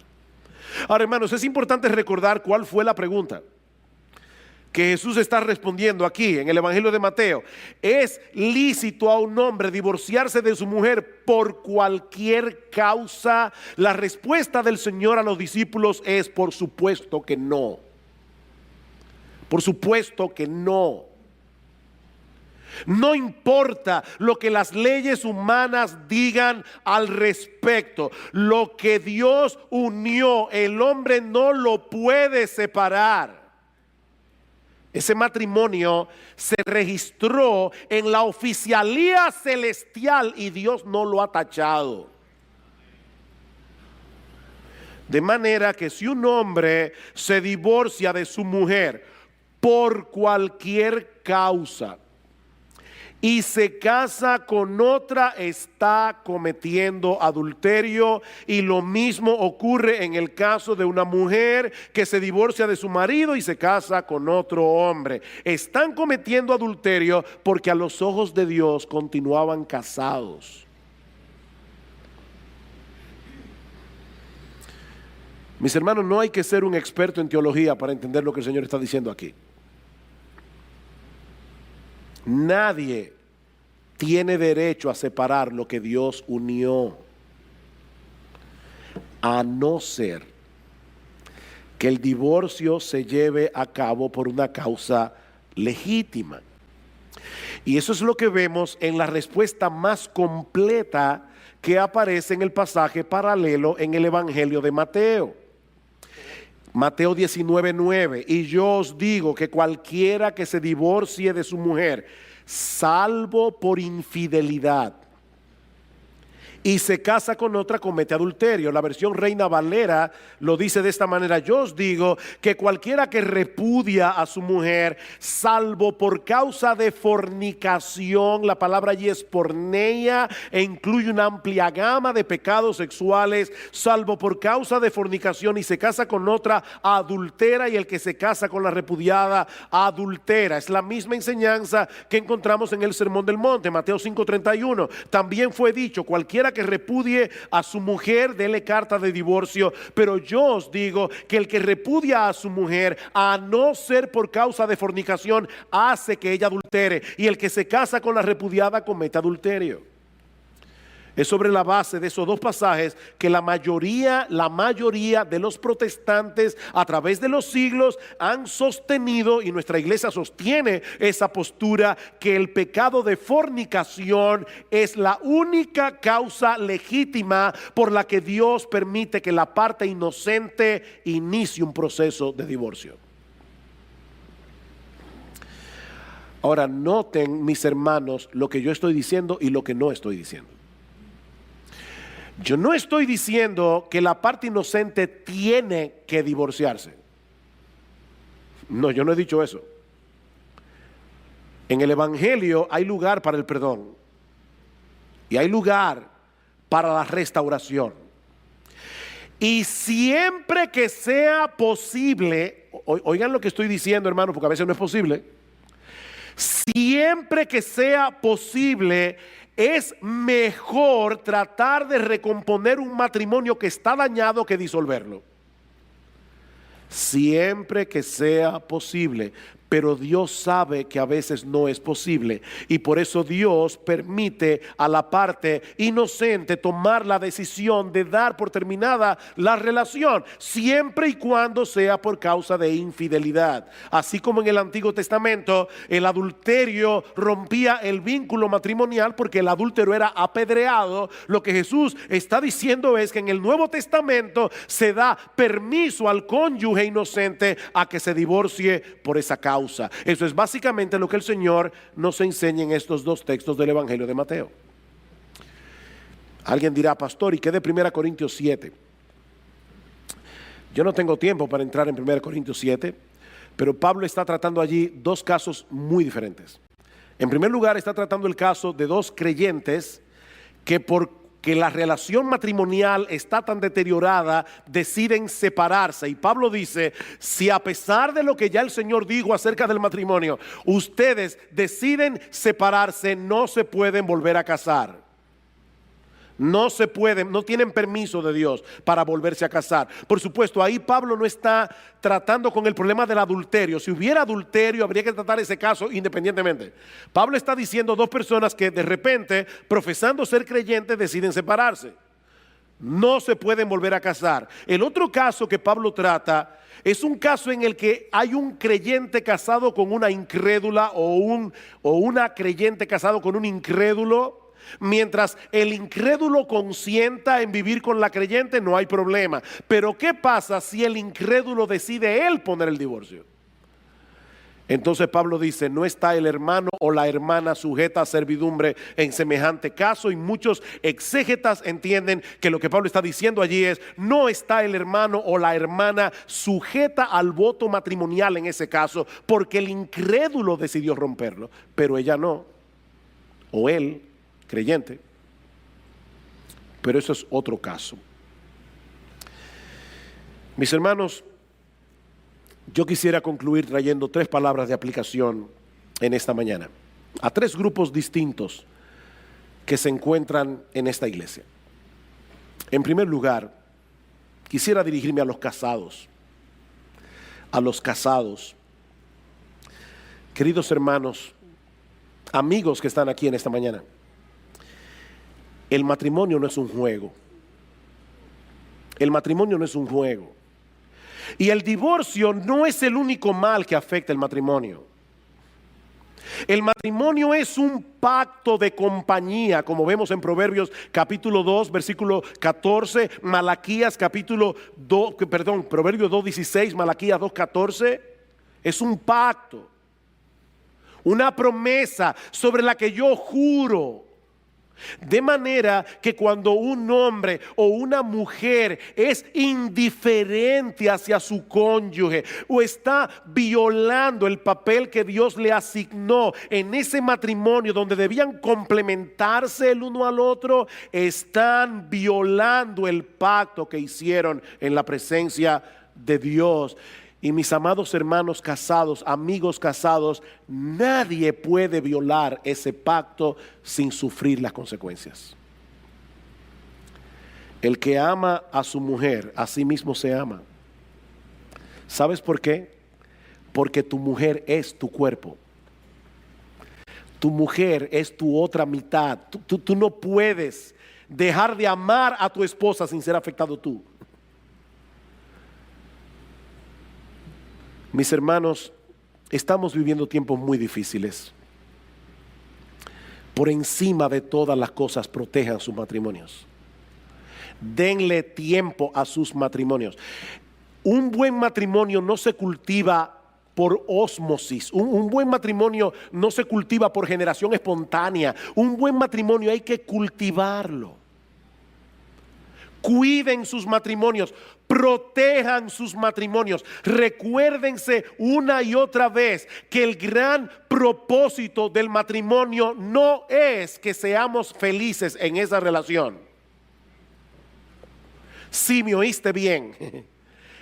Ahora, hermanos, es importante recordar cuál fue la pregunta que Jesús está respondiendo aquí en el Evangelio de Mateo. ¿Es lícito a un hombre divorciarse de su mujer por cualquier causa? La respuesta del Señor a los discípulos es por supuesto que no. Por supuesto que no. No importa lo que las leyes humanas digan al respecto. Lo que Dios unió, el hombre no lo puede separar. Ese matrimonio se registró en la oficialía celestial y Dios no lo ha tachado. De manera que si un hombre se divorcia de su mujer por cualquier causa y se casa con otra, está cometiendo adulterio. Y lo mismo ocurre en el caso de una mujer que se divorcia de su marido y se casa con otro hombre. Están cometiendo adulterio porque a los ojos de Dios continuaban casados. Mis hermanos, no hay que ser un experto en teología para entender lo que el Señor está diciendo aquí. Nadie tiene derecho a separar lo que Dios unió, a no ser que el divorcio se lleve a cabo por una causa legítima. Y eso es lo que vemos en la respuesta más completa que aparece en el pasaje paralelo en el Evangelio de Mateo. Mateo 19:9, y yo os digo que cualquiera que se divorcie de su mujer, salvo por infidelidad, y se casa con otra, comete adulterio. La versión Reina Valera lo dice de esta manera: yo os digo que cualquiera que repudia a su mujer, salvo por causa de fornicación, la palabra allí es porneia e incluye una amplia gama de pecados sexuales, salvo por causa de fornicación, y se casa con otra, adultera, y el que se casa con la repudiada, adultera. Es la misma enseñanza que encontramos en el Sermón del Monte, Mateo 5:31. También fue dicho: cualquiera que repudie a su mujer, dele carta de divorcio. Pero yo os digo que el que repudia a su mujer, a no ser por causa de fornicación, hace que ella adultere, y el que se casa con la repudiada comete adulterio. Es sobre la base de esos dos pasajes que la mayoría de los protestantes a través de los siglos han sostenido, y nuestra iglesia sostiene esa postura, que el pecado de fornicación es la única causa legítima por la que Dios permite que la parte inocente inicie un proceso de divorcio. Ahora, noten, mis hermanos, lo que yo estoy diciendo y lo que no estoy diciendo. Yo no estoy diciendo que la parte inocente tiene que divorciarse. No, yo no he dicho eso. En el Evangelio hay lugar para el perdón y hay lugar para la restauración. Y siempre que sea posible, oigan lo que estoy diciendo, hermano, porque a veces no es posible. Siempre que sea posible, es mejor tratar de recomponer un matrimonio que está dañado que disolverlo. Siempre que sea posible. Pero Dios sabe que a veces no es posible, y por eso Dios permite a la parte inocente tomar la decisión de dar por terminada la relación, siempre y cuando sea por causa de infidelidad. Así como en el Antiguo Testamento el adulterio rompía el vínculo matrimonial porque el adúltero era apedreado, lo que Jesús está diciendo es que en el Nuevo Testamento se da permiso al cónyuge inocente a que se divorcie por esa causa. Eso es básicamente lo que el Señor nos enseña en estos dos textos del Evangelio de Mateo. Alguien dirá: pastor, ¿y qué de 1 Corintios 7? Yo no tengo tiempo para entrar en 1 Corintios 7, pero Pablo está tratando allí dos casos muy diferentes. En primer lugar, está tratando el caso de dos creyentes que porque la relación matrimonial está tan deteriorada, deciden separarse. Y Pablo dice: si a pesar de lo que ya el Señor dijo acerca del matrimonio, ustedes deciden separarse, no se pueden volver a casar. No se pueden, no tienen permiso de Dios para volverse a casar. Por supuesto, ahí Pablo no está tratando con el problema del adulterio. Si hubiera adulterio, habría que tratar ese caso independientemente. Pablo está diciendo dos personas que de repente, profesando ser creyentes, deciden separarse. No se pueden volver a casar. El otro caso que Pablo trata es un caso en el que hay un creyente casado con una incrédula o una creyente casado con un incrédulo. Mientras el incrédulo consienta en vivir con la creyente, no hay problema. Pero ¿qué pasa si el incrédulo decide él poner el divorcio? Entonces Pablo dice: no está el hermano o la hermana sujeta a servidumbre en semejante caso. Y muchos exégetas entienden que lo que Pablo está diciendo allí es: no está el hermano o la hermana sujeta al voto matrimonial en ese caso, porque el incrédulo decidió romperlo, pero ella no. o él, creyente, pero eso es otro caso. Mis hermanos, yo quisiera concluir trayendo 3 palabras de aplicación en esta mañana, a 3 grupos distintos que se encuentran en esta iglesia. En primer lugar, quisiera dirigirme a los casados. A los casados. Queridos hermanos, amigos que están aquí en esta mañana, el matrimonio no es un juego. El matrimonio no es un juego. Y el divorcio no es el único mal que afecta el matrimonio. El matrimonio es un pacto de compañía, como vemos en Proverbios capítulo 2, versículo 14, Malaquías capítulo 2, Proverbios 2:16, Malaquías 2:14. Es un pacto, una promesa sobre la que yo juro. De manera que cuando un hombre o una mujer es indiferente hacia su cónyuge o está violando el papel que Dios le asignó en ese matrimonio donde debían complementarse el uno al otro, están violando el pacto que hicieron en la presencia de Dios. Y mis amados hermanos casados, amigos casados, nadie puede violar ese pacto sin sufrir las consecuencias. El que ama a su mujer, a sí mismo se ama. ¿Sabes por qué? Porque tu mujer es tu cuerpo. Tu mujer es tu otra mitad. Tú no puedes dejar de amar a tu esposa sin ser afectado tú. Mis hermanos, estamos viviendo tiempos muy difíciles. Por encima de todas las cosas, protejan sus matrimonios. Denle tiempo a sus matrimonios. Un buen matrimonio no se cultiva por ósmosis. Un buen matrimonio no se cultiva por generación espontánea. Un buen matrimonio hay que cultivarlo. Cuiden sus matrimonios, protejan sus matrimonios. Recuérdense una y otra vez que el gran propósito del matrimonio no es que seamos felices en esa relación. Sí, me oíste bien.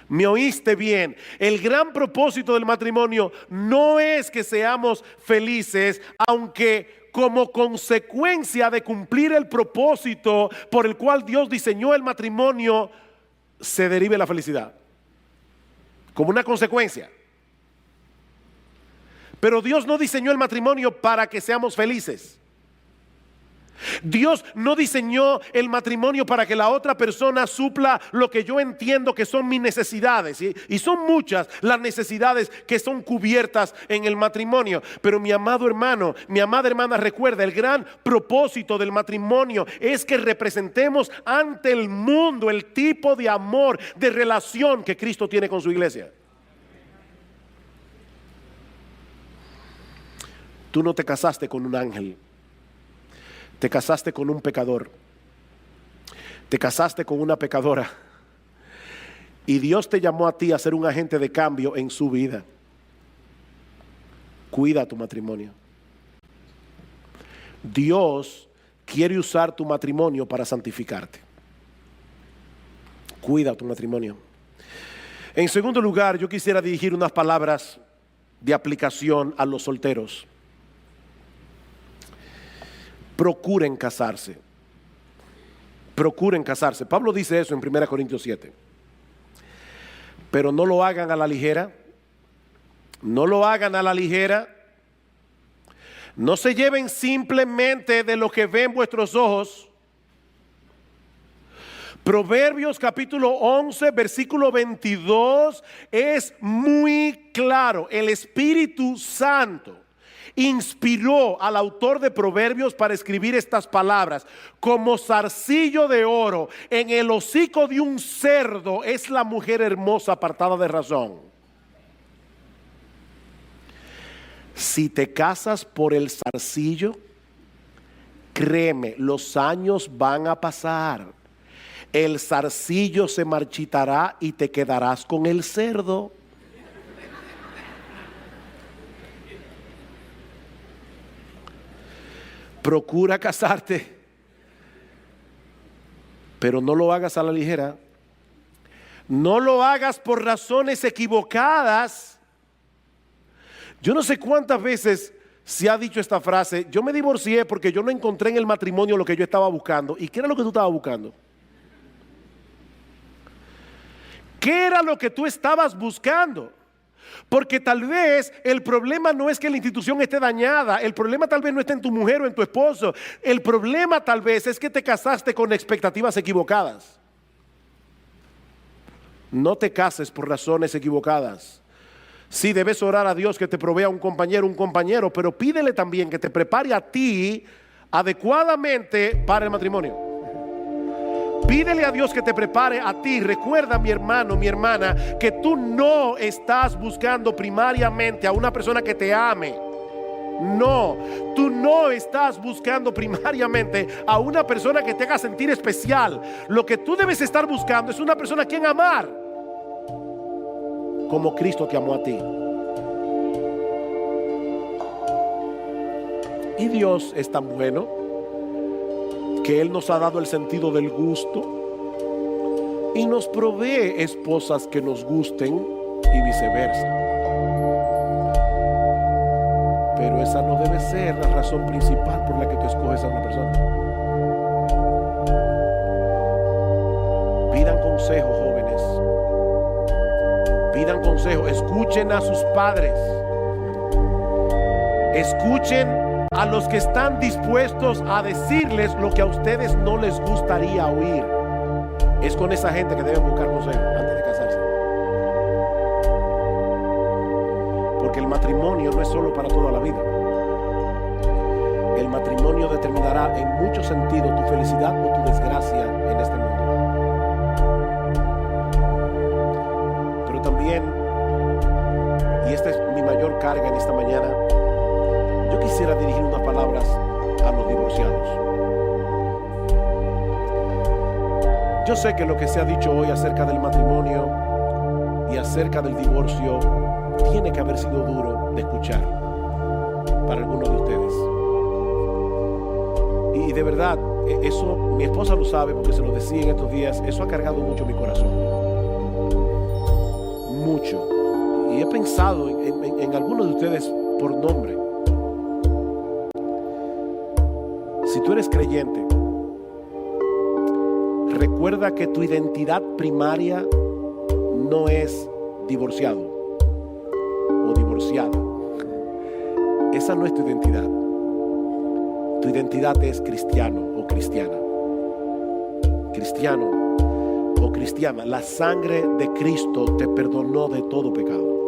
Me oíste bien. El gran propósito del matrimonio no es que seamos felices, aunque como consecuencia de cumplir el propósito por el cual Dios diseñó el matrimonio, se derive la felicidad. Como una consecuencia. Pero Dios no diseñó el matrimonio para que seamos felices. Dios no diseñó el matrimonio para que la otra persona supla lo que yo entiendo que son mis necesidades. Y son muchas las necesidades que son cubiertas en el matrimonio. Pero mi amado hermano, mi amada hermana, recuerda, el gran propósito del matrimonio es que representemos ante el mundo el tipo de amor, de relación que Cristo tiene con su iglesia. Tú no te casaste con un ángel. Te casaste con un pecador. Te casaste con una pecadora. Y Dios te llamó a ti a ser un agente de cambio en su vida. Cuida tu matrimonio. Dios quiere usar tu matrimonio para santificarte. Cuida tu matrimonio. En segundo lugar, yo quisiera dirigir unas palabras de aplicación a los solteros. Procuren casarse. Procuren casarse. Pablo dice eso en 1 Corintios 7. Pero no lo hagan a la ligera. No lo hagan a la ligera. No se lleven simplemente de lo que ven vuestros ojos. Proverbios capítulo 11, versículo 22 es muy claro. El Espíritu Santo inspiró al autor de Proverbios para escribir estas palabras. Como zarcillo de oro en el hocico de un cerdo es la mujer hermosa apartada de razón. Si te casas por el zarcillo, créeme, los años van a pasar. El zarcillo se marchitará y te quedarás con el cerdo. procura casarte, pero no lo hagas a la ligera. No lo hagas por razones equivocadas. Yo no sé cuántas veces se ha dicho esta frase: yo me divorcié porque yo no encontré en el matrimonio lo que yo estaba buscando. ¿Y qué era lo que tú estabas buscando? ¿Qué era lo que tú estabas buscando? Porque tal vez el problema no es que la institución esté dañada, el problema tal vez no está en tu mujer o en tu esposo, el problema tal vez es que te casaste con expectativas equivocadas. No te cases por razones equivocadas. Sí, debes orar a Dios que te provea un compañero, pero pídele también que te prepare a ti adecuadamente para el matrimonio. Pídele a Dios que te prepare a ti. Recuerda, mi hermano, mi hermana, que tú no estás buscando primariamente a una persona que te ame. No, tú no estás buscando primariamente a una persona que te haga sentir especial. Lo que tú debes estar buscando es una persona a quien amar, como Cristo te amó a ti. Y Dios es tan bueno que Él nos ha dado el sentido del gusto y nos provee esposas que nos gusten y viceversa. Pero esa no debe ser la razón principal por la que tú escoges a una persona. Pidan consejo, jóvenes. Pidan consejo. Escuchen a sus padres. Escuchen a los que están dispuestos a decirles lo que a ustedes no les gustaría oír. Es con esa gente que deben buscar consejo antes de casarse. Porque el matrimonio no es solo para toda la vida. El matrimonio determinará en muchos sentidos tu felicidad o tu desgracia en este mundo. Pero también, y esta es mi mayor carga en esta mañana, yo quisiera dirigir unas palabras a los divorciados. Yo sé que lo que se ha dicho hoy acerca del matrimonio y acerca del divorcio tiene que haber sido duro de escuchar para algunos de ustedes. Y de verdad, eso mi esposa lo sabe porque se lo decía en estos días, eso ha cargado mucho mi corazón. Mucho. Y he pensado en algunos de ustedes por nombre. Si tú eres creyente, recuerda que tu identidad primaria no es divorciado o divorciada. Esa no es tu identidad. Tu identidad es cristiano o cristiana. Cristiano o cristiana. La sangre de Cristo te perdonó de todo pecado.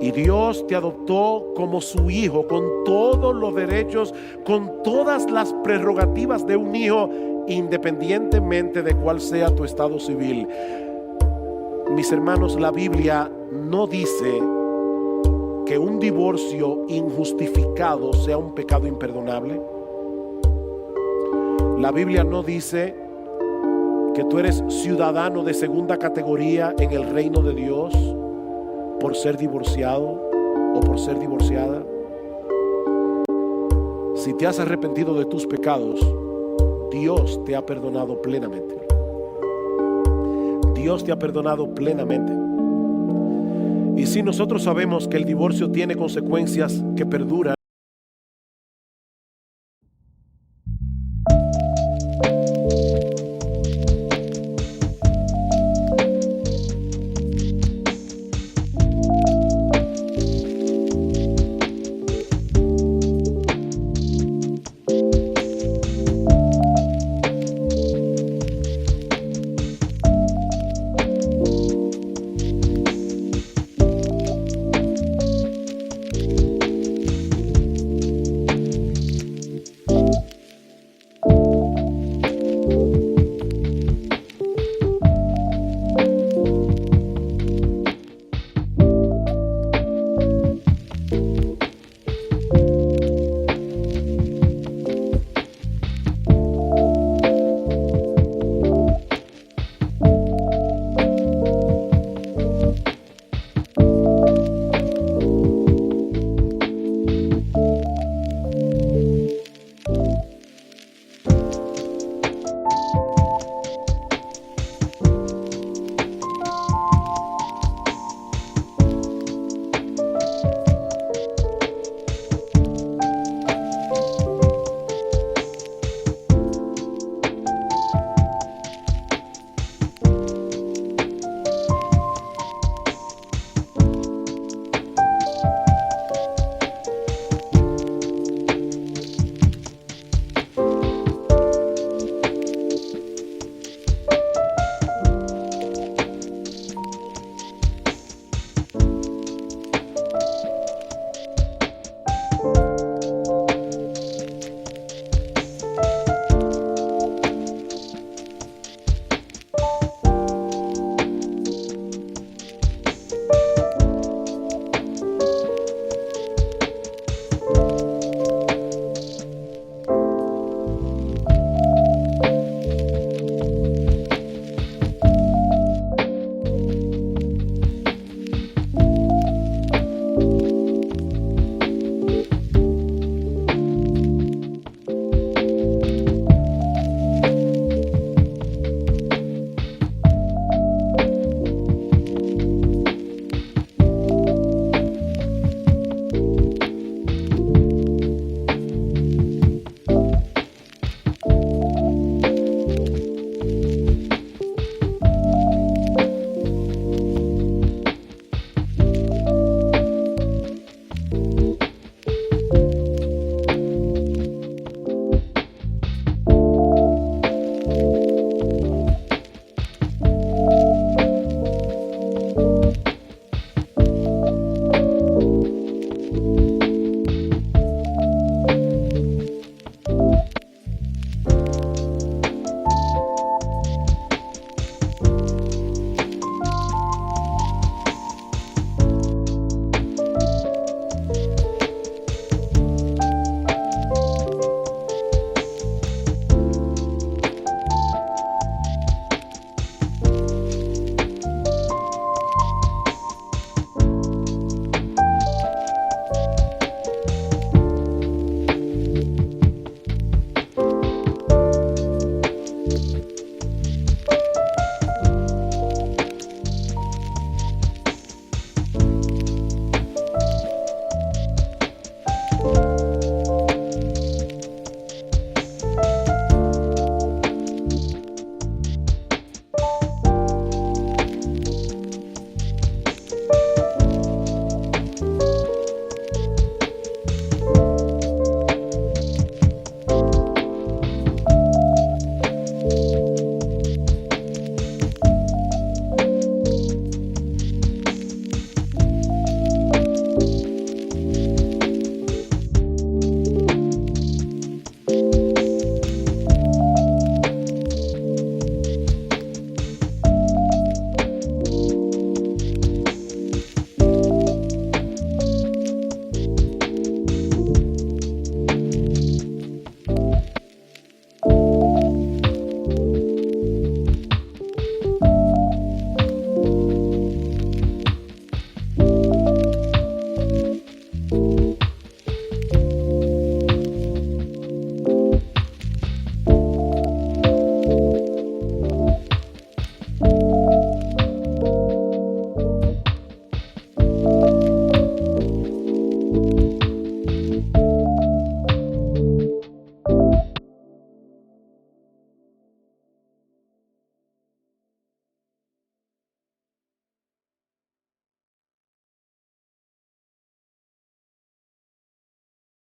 Y Dios te adoptó como su hijo, con todos los derechos, con todas las prerrogativas de un hijo, independientemente de cuál sea tu estado civil. Mis hermanos, la Biblia no dice que un divorcio injustificado sea un pecado imperdonable. La Biblia no dice que tú eres ciudadano de segunda categoría en el reino de Dios por ser divorciado o por ser divorciada. Si te has arrepentido de tus pecados, Dios te ha perdonado plenamente. Dios te ha perdonado plenamente. Y si nosotros sabemos que el divorcio tiene consecuencias que perduran,